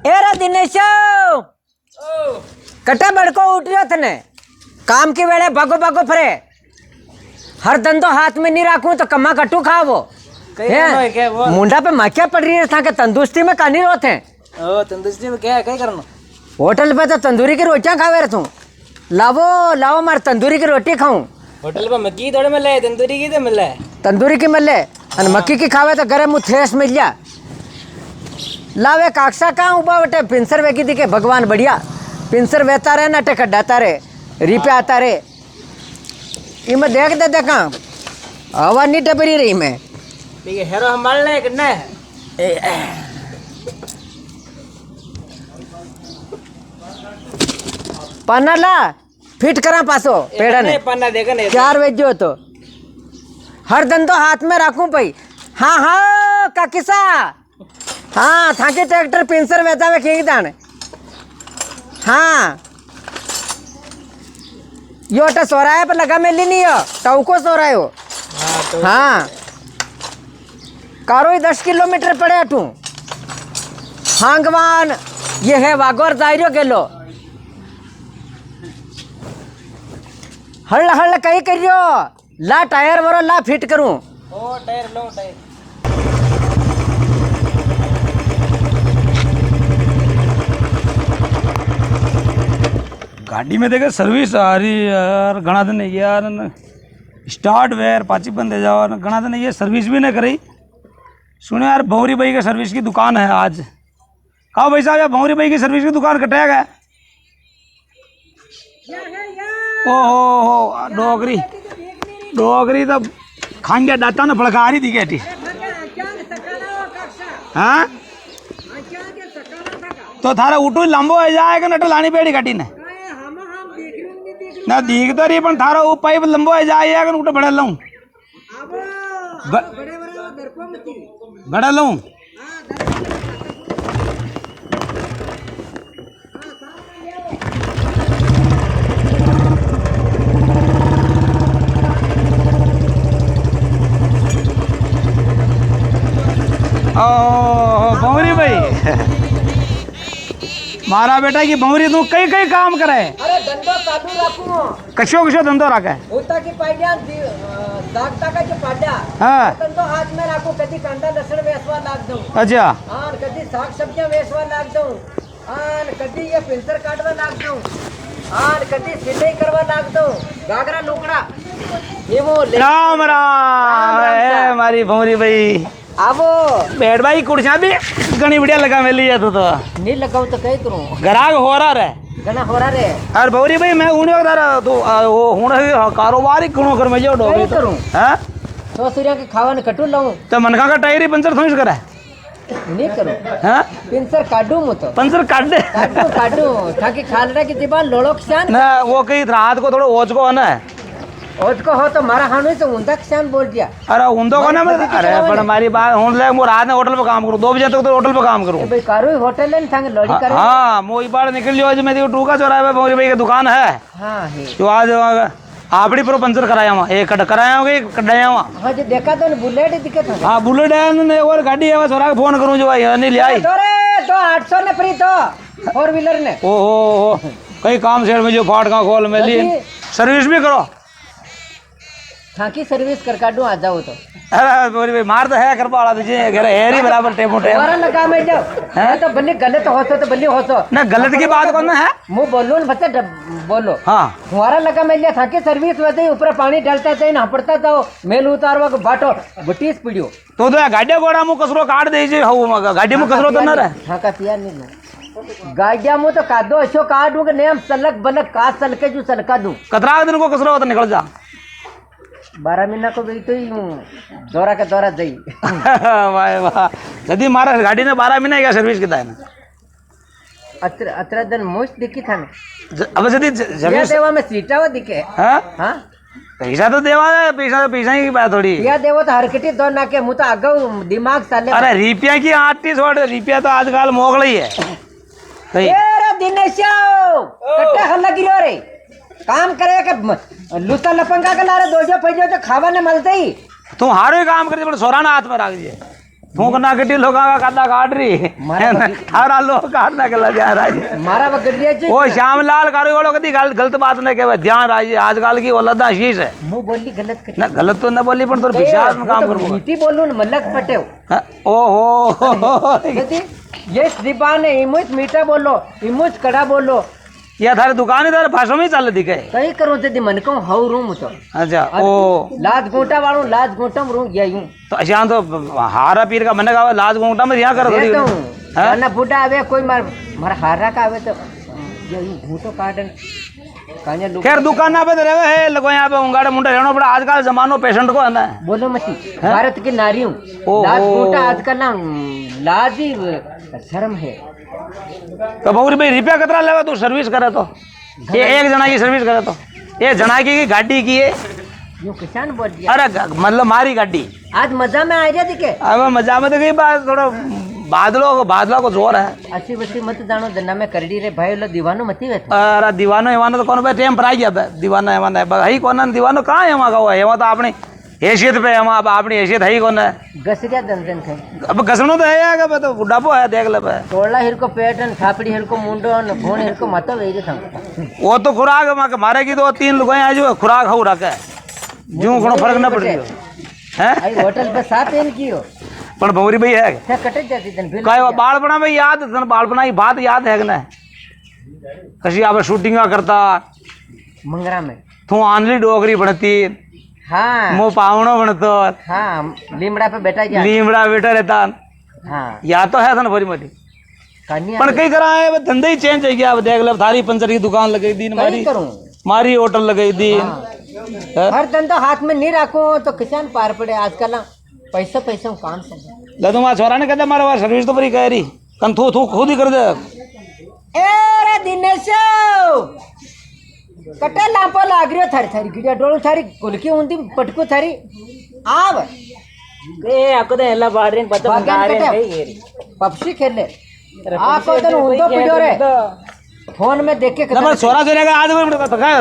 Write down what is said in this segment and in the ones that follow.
Era Dinesh कटा बड़को उठ रहा थने काम के वेले भागो भागो फरे हर धंधो हाथ में नहीं राखूं तो कमा कटू खावो मुंडा पे माखिया पड़ रही है था के तंदुरुस्ती में कानी रोत है ओ तंदुरुस्ती में क्या करना होटल पे तो तंदूरी की रोटियां खावे रहा तू लावो लावो मार तंदूरी की रोटी खाऊं होटल पे मक्की थोड़े मिले तंदूरी की तो मिले तंदूरी की मिले और मक्की की खावे तो गरम मुँह थ्रेस मिल जा लावे काक्सा कहाँ उबा बटे पिंसर वेगी दिखे भगवान बढ़िया पिंसर वेता रहे ना टेक डाता रहे रिपे आता रहे इमें देख दे देखा हवा नहीं टपरी रही मैं ठीक है हेरो हमारे लिए कितना है पन्ना ला फिट करा पासो पेड़ा ने पन्ना देखा नहीं 4 वेजो तो हर धंधो हाथ में रखूं भाई हाँ हाँ काकिसा हाँ थाके ट्रैक्टर पिंसर वेता वे खेगी दाने हाँ यो टा सोराया पर लगा मेली नहीं हो टाउ को सोराय हो हाँ कारो ही 10 किलोमीटर पड़े अटू हांगवान ये है वागोर जायरो गेलो हल्ला हल्ला कहीं करियो ला टायर वरो ला फिट करूं ओ टायर लो टायर गाड़ी में देखे सर्विस आ रही यार घना दिन यार स्टार्ट वेयर पाची बंदे जाओ घना दिन ये सर्विस भी नहीं करी सुने यार भंवरी भाई की सर्विस की दुकान है आज कहा भाई साहब यार भंवरी भाई की सर्विस की दुकान कटेगा है ओहो डोगरी डोगरी तो खांगे डाटा ना फड़का रही थी कहती हाँ तो थारा उठू लंबो है जाएगा नट लानी पेड़ी गाड़ी ने ना दीख तो रही पण थारा वो पाइप लंबो है जाएगा उठ बड़ा लूं बड़ा लूं भंवरी भाई मारा बेटा की भंवरी तू कई कई काम करे अरे धंधो चालू रखूं कशो कशो धंधो रखे होता की पाड्या दागता का जो पाड्या हाँ धंधो हाथ में रखूं कदी कांदा लसण वेसवा लाग दूं अच्छा और कदी साग सब्जियां वेसवा लाग दूं और कदी ये पिंसर काटवा लाग दूं और कदी सिलाई करवा लाग दूं गागरा लुकड़ा ये वो राम राम है हमारी भंवरी भाई आवो बैठ भाई कुर्सियां भी घनी बढ़िया लगा मिली है तो नहीं लगाऊं तो कई करूं ग्राहक हो रहा रे गना हो रहा रे अरे भंवरी भाई मैं उन्हें बता तो वो हूं कारोबार ही करो कर मैं जो डोगे कई करूं हैं तो सूर्या के खावन कटू लाऊं तो मनका का टायर ही पंचर थोड़ी करे नहीं करूं हैं पिंसर काटू मु तो पंचर काट दे काटू काटू ताकि खालड़ा की दीवार लोड़ोक शान ना वो कहीं रात को थोड़ा ओझ को है ना ओज को हो तो मारा हानु तो उंदा शान बोल दिया अरे उनको को ना मैं अरे पर हमारी बात हूं ले मैं रात में होटल पे काम करूं 2 बजे तक तो होटल पे काम करूं भाई कारो होटल है थांगे लोड़ी करे हां मोई बाड़ निकल लियो आज मैं देखो टूका चौराहे पे भंवरी भाई की दुकान है हां है तो आज आपड़ी पर पंचर कराया वहां एक कट कराया हो गई कटाया वहां हां जो देखा तो बुलेट दिक्कत है हां बुलेट है ने और गाड़ी है छोरा को फोन करूं जो भाई नहीं ले आई तो रे तो 800 ने फ्री तो 4 व्हीलर ने ओ कई काम शेर में जो फाटका खोल में ली सर्विस भी करो थाकी सर्विस कर काटू आ जाओ तो अरे भंवरी भाई मार तो है कर पाला तुझे घर है ही बराबर टेमो टेम हमारा लगा में जाओ है तो बल्ली गलत हो तो बल्ली हो तो ना गलत की बात कौन है मु बोलो न बच्चा बोलो हां हमारा लगा में जा थाकी सर्विस वते ऊपर पानी डालता थे ना पड़ता जाओ मेल उतारवा को बाटो बटीस पड़ियो तो गाड़ी घोड़ा मु कसरो काट दे जे हऊ गाड़ी में कसरो तो ना रे हां का तिया नहीं गाड़िया मु तो कादो ऐसो काटू के नेम सलक बलक का सलके जो सलका दूं कतरा दिन को कसरो तो निकल जा 12 महीना को भी तो ही दौरा के दौरा दई वाह वाह यदि मारा गाड़ी ने 12 महीने क्या सर्विस किता है ना अत्र दिन मोस्ट दिखी था ने अब यदि ये सर्विस देवा में सीटावा दिखे हां हां पैसा तो देवा है पैसा की बात थोड़ी या देवो तो हरकटी दो ना के मु तो अगौ दिमाग साले अरे रुपया की आटी छोड़ रुपया तो आजकल मोगल ही है सही रे दिनेश कट्टा हल्ला गिरो रे काम करे के लुता लपंगा के लारे दोजो पैजो तो खावा ने मलते ही तुम हारो ही काम करते बड़े सोराना हाथ में रख दिए थूक ना गड्डी लोग काटा काट रही थारा लोग काटना के लगे राज मारा वो गड्डिया जी ओ श्यामलाल कारो वालों कदी गलत बात नहीं कहवे ध्यान राज आजकल की औलादा शीश है मुंह बोली गलत कर ना गलत तो ना बोली पर तो विश्वास में काम करो नीति बोलूं न मलक पटेव ओहो यदि ये दीपान है इमुच मीठा बोलो इमुच कड़ा बोलो या थारे दुकान है थारे भाषा में ही चल दिखे कई करो जदी मन को हाउ रूम तो अच्छा ओ लाज गोटा वालो लाज गोटम रू या यूं तो अच्छा तो हारा पीर का मन का लाज गोंगटा में यहाँ कर देता हूं ना बूढ़ा आवे कोई मार हारा का आवे तो ये यूं घूटो काटन कान्या लोग खैर दुकान पे तो रहे है लगो यहाँ पे उंगाड़े मुंडे रहना पड़ा आजकल जमानो पेशेंट को है ना बोलो मती भारत की नारी हूँ लाज गोटा आजकल ना लाज ही शर्म है तो बहुरी भाई रुपया कतरा लेवा तू सर्विस करे तो ये एक जना की सर्विस करे तो ये जना की गाड़ी की है यूं किसान बोल दिया अरे मतलब मारी गाड़ी आज मजा में आ रहा दिखे अब मजा में तो गई बात थोड़ा बादलों को जोर है अच्छी बच्ची मत जानो दन्ना में करडी रे भाई लो दीवानो मती वे अरे दीवानो एवानो तो कौन भाई टेम पर आ गया दीवाना एवाना है कौन दीवानो कहाँ है वहाँ का हुआ है वहाँ तो अपनी हैसियत पे है वहाँ अपनी हैसियत है ही कौन है गसरिया दंदन थे अब घसनो तो है यार तो बुढ़ापो है देख ले पे तोड़ा हिर को पेटन थापड़ी हिर को मुंडो न फोन हिर को मत वे था वो तो खुराक मारेगी तो 3 लोग आज जो खुराक हो रखा है जो कोनो फर्क ना पड़ेगा हैं आई होटल पे साथ इन कियो पर भौरी भाई है क्या कट जाती तन बिल काय बालपणा में याद तन बालपणा की बात याद है ना कशी आप शूटिंग करता मंगरा में तू आनली डोगरी बनती हाँ मो पावणो बनतो हाँ लीमड़ा पे बैठा गया लीमड़ा बेटा रहता हाँ या तो है था भरी मोटी कन्या पर कई करा है धंधे ही चेंज हो गया अब देख ले थारी पंचर की दुकान लगाई दी मारी करूं मारी होटल लगाई दी हर धंधा हाथ में नहीं रखो तो किसान पार पड़े आजकल ना पैसा पैसा काम से ले तुम छोरा ने कहते मारे वहाँ सर्विस तो बड़ी कह रही कन थू थू खुद ही कर दे ए रे दिनेश कटे लापो लाग रही थारी थारी गिड़िया डोल थारी गुलकी उंदी पटको थारी आव ए आको तो एला बाड़ रहे पता भाग्यान रहे कटे पपसी खेले आको तो उंदो पिडियो रे फोन में देख के ना छोरा छोरे का आज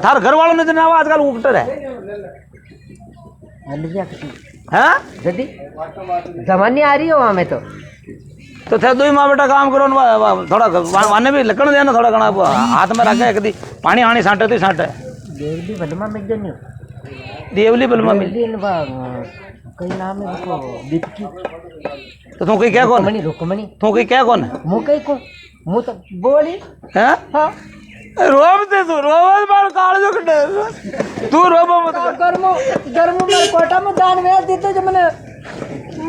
थार घर वालों ने जना आजकल उपटर है अलविया किसी हैं जदी जमानी आ रही हो वहाँ में तो थे दो ही माँ बेटा काम करो थोड़ा वाने भी लकड़ देना थोड़ा घना हाथ में रखे कदी पानी आनी साटे तो साटे देवली बलमा मिल जानी देवली बलमा मिल कई नाम है उसको बिटकी तो तू कहीं क्या कौन रुकमणी रुकमणी तू कहीं क्या कौन मुँह कई को मुँह तो बोली हैं हाँ रोबते तू रोबत बाल काल जो कटे तू रोबो मत गर्मो गर्मो में कोटा में दान वेच देते जो मैंने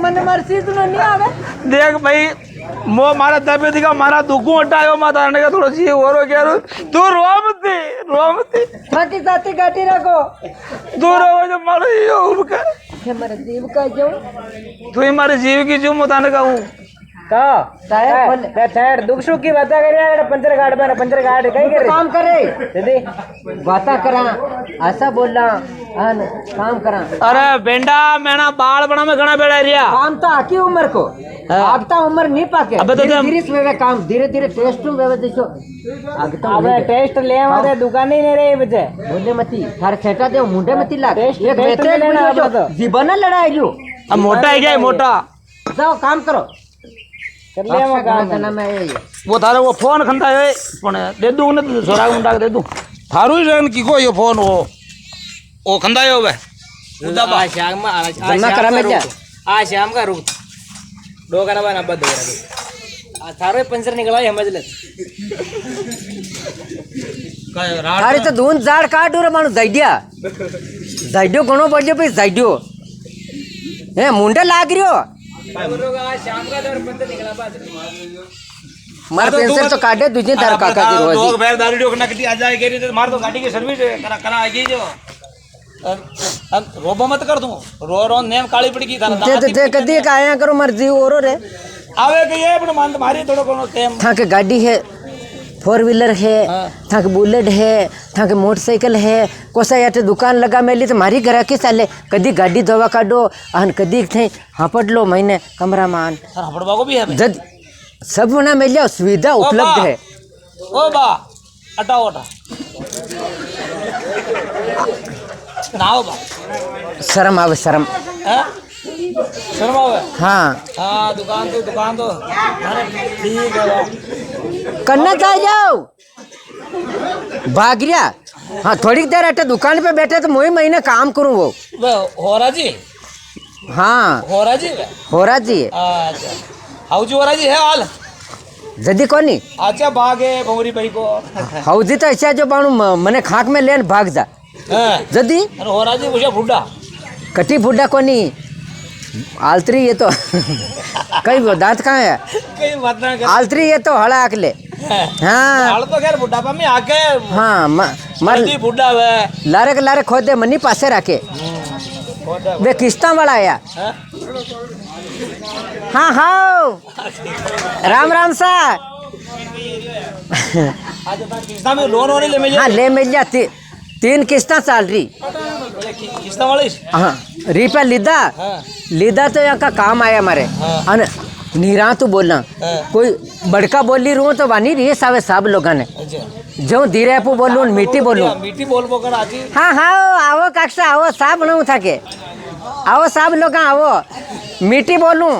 मन मर्सी तो नहीं आवे देख भाई मो मारा तबीयत का मारा दुखू हटायो माता ने का थोड़ा सी और कह रो तू रोमती साथी साथी गाटी रखो तू रो जो मारो यो उनका हमारे जीव का जो तू ही मारे जीव की जो माता ने कहूं का टायर खोल मैं टायर दुख सुख की बात कर रहा है पंचर गार्ड में पंचर गार्ड कहीं कर काम करे दीदी बाता करा ऐसा बोलना अन काम करा अरे बेंडा मैंने बाल बना में घना बेड़ा रिया काम तो आकी उम्र को आगता उम्र नहीं पाके अबे तो धीरे धीरे वे काम धीरे धीरे टेस्ट वे देखो आगता अब टेस्ट ले आवे दुकान ही नहीं रही बच्चे बोले मती थार सेटा दे मुंडे मती लाग टेस्ट एक टेस्ट बेटे लेना अब तो जीवन लड़ाई जो अब मोटा है क्या मोटा जाओ काम करो कर ले हम काम करना मैं ये वो थारे वो फोन खंदा है पण दे दूं ने छोरा मुंडा दे दूं थारू ही रन की को यो फोन वो खंदा है वे आज शाम में जमा करा में जा आज शाम का रुक दो का ना बंद हो रहा आज थारो पंचर निकला है समझ ले अरे तो दोन झाड काढू रे माणूस जायड्यो घणो पडलो पै जायड्यो हे मुंडे लाग रह्यो आज शाम का दर पंचर निकला बाद मार पेंसर तो काढे तुझे तार काका की रोज लोग बैर दारू डोक ना कटी आ जाए के रे मार तो गाड़ी की सर्विस करा करा आ गई जो रोबो मत कर दूं रो नेम काली पड़ी थारा ते कदी काया करो मर्जी ओरो रे आवे के ये पण मान मारी थोड़ो कोनो टेम था के गाड़ी है 4 व्हीलर है था के बुलेट है था के मोटरसाइकिल है कोसा याते दुकान लगा मेली तो मारी घर के साले कदी गाड़ी दवा काढो अन कदी थे हापड़ लो महीने कमरा मान हपड़वा को भी है जद सब बना मिल सुविधा उपलब्ध है ओ बा हटाओ हटा नाओ बा शर्म आवे शर्म हैं शर्मा हुआ हाँ हाँ दुकान तो अरे ठीक है वाह। करना चाह जाओ भाग गया। हाँ थोड़ी देर हटे दुकान पे बैठे तो मुझे महीने काम करूँ वो। वे होरा जी हाँ होरा जी वे होरा जी अच्छा हाउ जी होरा जी है हाल जदी कोनी अच्छा भागे भंवरी भाई को हौजी तो ऐसा जो बाणु मने खाक में लेन भाग जा हाँ जदी अरे होरा जी मुझे बुढ़ा कटी बुड्ढा कोनी आलतरी ये तो कई वो दांत कहाँ है कई बात ना कर आलतरी ये तो हड़ा अकले हाँ हाल तो खैर बुढ़ा में आके हाँ मर जल्दी बुढ़ा वे लारे खोदे मनी पासे रखे वे किस्ता वाला आया हाँ? हाँ हाँ राम सा आज तो किस्ता में लोन होने ले मिले हाँ ले मिल जाती 3 किस्ता चल रही किस्ता वाले हाँ रुपया लीदा हाँ लीदा तो यहाँ का काम आया हमारे हाँ। अन नीरा तू बोलना हाँ। कोई बड़का बोली रू तो वानी रही सावे सब लोगों ने अच्छा जो धीरे पू बोलूं मीठी बोलूं मीठी बोल बोकर आजी हाँ हाँ आओ काक्षा आओ साहब बनू था के आओ सब लोग आओ मीठी बोलूं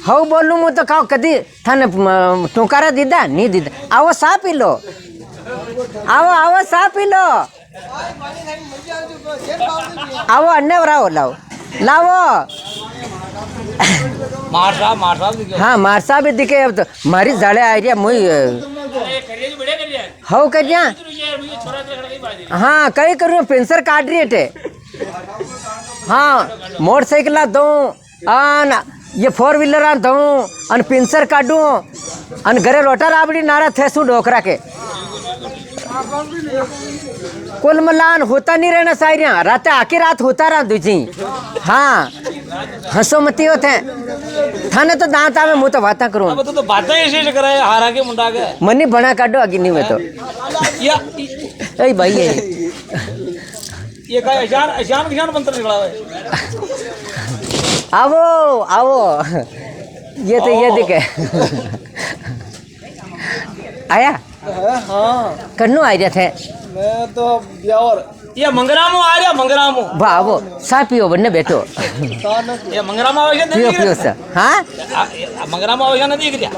हाउ बोलूं मैं तो खाओ कदी थाने टुकारा दीदा नहीं दीदा आओ सा पी लो आओ सा पी लो आओ अन्य लाओ लाओ मार साहब दिखे हाँ मारसा भी दिखे अब तो मारी जाड़े आ रही मुई हाउ कर दिया हाँ कई करूँ पेंसर काट रही है हाँ मोटरसाइकिल दो अन ये 4 व्हीलर दो अन पेंसर काटू अन घरे लोटा राबड़ी नारा थे सू डोकरा के कुल मलान होता नहीं रहना सायरिया रात आके रात होता रहा दूजी हाँ हंसो मती होते थाने तो दांत आवे मुँह तो बातें करूँ अब तो बातें ऐसे करे हारा के मुंडा के मनी बना काटो आगे नहीं में तो या ऐ भाई है ये का अशान मंत्र निकला है आओ ये तो ये दिखे आया हाँ कन्नू आ रहे थे मैं तो ब्यावर ये मंगरामो आ रहा मंगरामो बाबो सा पियो बनने बैठो ये मंगरामो आवे पियो पियो सा हाँ मंगरामो आवे ना देख लिया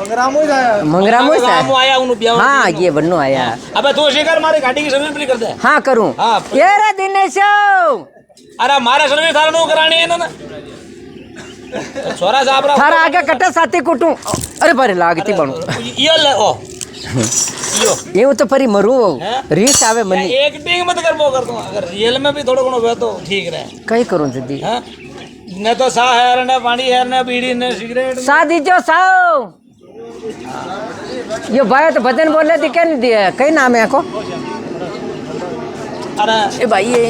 मंगरामो सा आया उन ब्यावर हाँ ये बन्नो आया अबे तू शेखर मारे गाड़ी की सर्विस भी कर दे हाँ करूँ हाँ। ये रे दिनेश अरे मारे सर्विस थारा नो करानी है ना छोरा साहब थारा आगे कटे साथी कुटू अरे पर लागती बनू ये ले ओ ये तो परी मरू हैं? रीस आवे मनी एक्टिंग मत कर वो कर दूं अगर रियल में भी थोड़ा गुण हो तो ठीक रहे कई करूँ जल्दी हैं न तो सा है न पानी है न बीड़ी न सिगरेट सा दीजो साओ ये भाई तो भजन बोले दिखे नहीं दिया कई नाम है को अरे ए भाई ये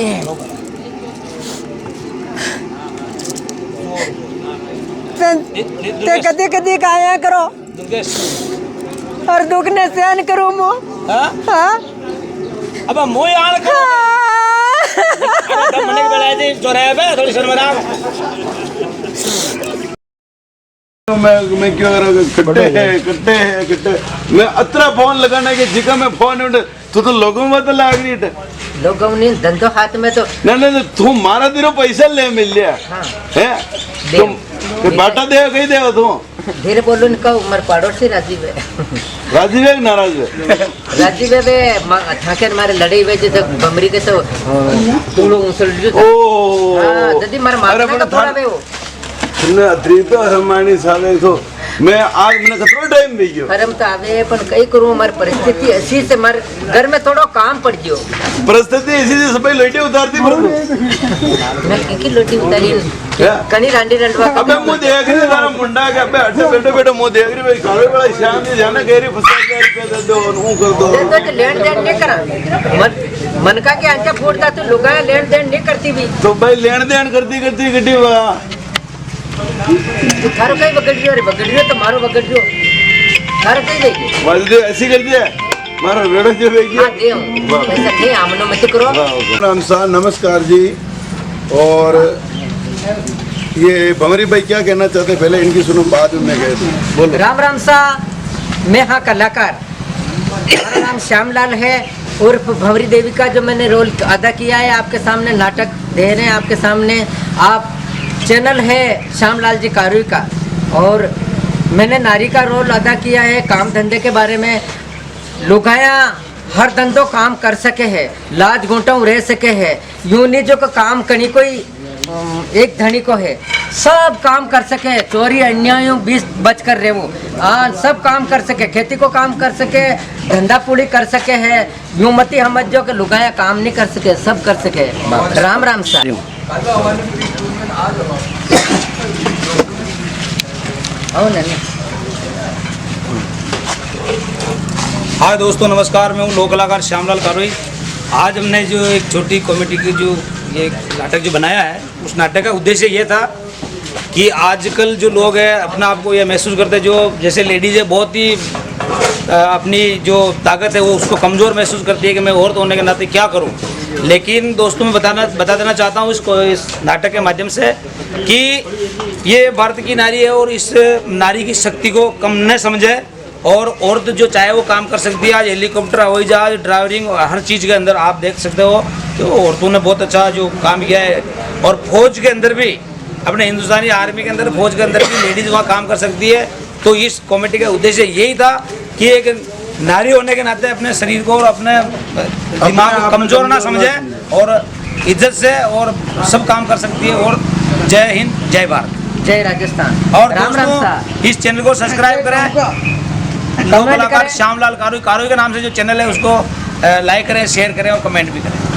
ते कदी कदी काया करो दुर्गेश और दुख ने सहन करूं मो हाँ हाँ अब मोय आण कर मने के बेला जे चोराए बे थोड़ी शर्मरा मैं क्यों कट्टे मैं अतरा फोन लगाने के जिका में फोन उठ तो लोगों में तो लाग रही है लोगों ने धंधो हाथ में तो ना तू मारा दिरो पैसा ले मिल लिया है तुम बाटा दे कहीं दे तू धीरे बोलो न कहो मर पड़ोसी राजीव है राजीव है नाराज है राजीव है ठाके मारे लड़े हुए जो बमरी के तो तुम लोग मुसलमान ओ हाँ जदी मर मारने का थोड़ा वे वो तुमने अद्रीप हरमानी साले तो मैं आज मैंने कितना टाइम भी गयो परम तो आवे पण कई करूं हमारी परिस्थिति ऐसी से मर घर में थोड़ा काम पड़ गयो परिस्थिति ऐसी से सब लोटे उतारती पर मैं की लोटी उतारी कनी रांडी रंडवा अबे मुंह देख रही सारा मुंडा के अबे हटे बैठे मुंह देख रही भाई काले बड़ा शाम जी जाना कह रही फसा के रुपया दे दो ऊ कर दो तो लेन देन नहीं करा मन का के अंजा फूटता तो लुगाया लेन देन नहीं करती भी तो भाई लेन देन करती गड्डी थारो कई बगड़ियो तो मारो बगड़ियो थारो कई देगी वाजदे ऐसी कर दिया मारा रेड़ा जो बेगी हां दे ऐसा नहीं आमनो मत करो राम साहब नमस्कार जी और ये भंवरी भाई क्या कहना चाहते पहले इनकी सुनो बाद में कहते बोलो राम सा मैं हाँ कलाकार मेरा नाम श्यामलाल है उर्फ भंवरी देवी का जो मैंने रोल अदा किया है आपके सामने नाटक दे रहे हैं आपके सामने आप चैनल है श्यामलाल जी कारुई का, और मैंने नारी का रोल अदा किया है काम धंधे के बारे में। लुगाया हर धंधो काम कर सके है, लाज घूंटों रह सके है, यूं नहीं जो को काम कहीं कोई एक धनी को है, सब काम कर सके, चोरी अन्यायों बीच बच कर रहे वो सब काम कर सके, खेती को काम कर सके, धंधा पूड़ी कर सके है, यूं मती समझ जो कि लुगाया काम नहीं कर सके, सब कर सके। राम राम सर। हाय दोस्तों, नमस्कार। मैं हूँ लोक कलाकार श्यामलाल कारुई। आज हमने जो एक छोटी कॉमेडी की जो ये नाटक जो बनाया है, उस नाटक का उद्देश्य ये था कि आजकल जो लोग हैं अपना आपको ये महसूस करते हैं, जो जैसे लेडीज़ है बहुत ही अपनी जो ताकत है वो उसको कमज़ोर महसूस करती है कि मैं औरत होने के नाते क्या करूं। लेकिन दोस्तों मैं बता देना चाहता हूं इस नाटक के माध्यम से कि ये भारत की नारी है और इस नारी की शक्ति को कम न समझे, और औरत जो चाहे वो काम कर सकती है। आज हेलीकॉप्टर, हवाई जहाज, ड्राइवरिंग, हर चीज़ के अंदर आप देख सकते हो तो औरतों ने बहुत अच्छा जो काम किया है। और फौज के अंदर भी, अपने हिंदुस्तानी आर्मी के अंदर, फौज के अंदर भी लेडीज़ वहाँ काम कर सकती है। तो इस कॉमेडी का उद्देश्य यही था कि एक नारी होने के नाते अपने शरीर को और अपने दिमाग को कमज़ोर ना समझे और इज्जत से और सब काम कर सकती है। और जय हिंद, जय भारत, जय राजस्थान। और राम राम सा। इस चैनल को सब्सक्राइब करें। लोक कलाकार श्यामलाल कारुई के नाम से जो चैनल है उसको लाइक करें, शेयर करें और कमेंट भी करें।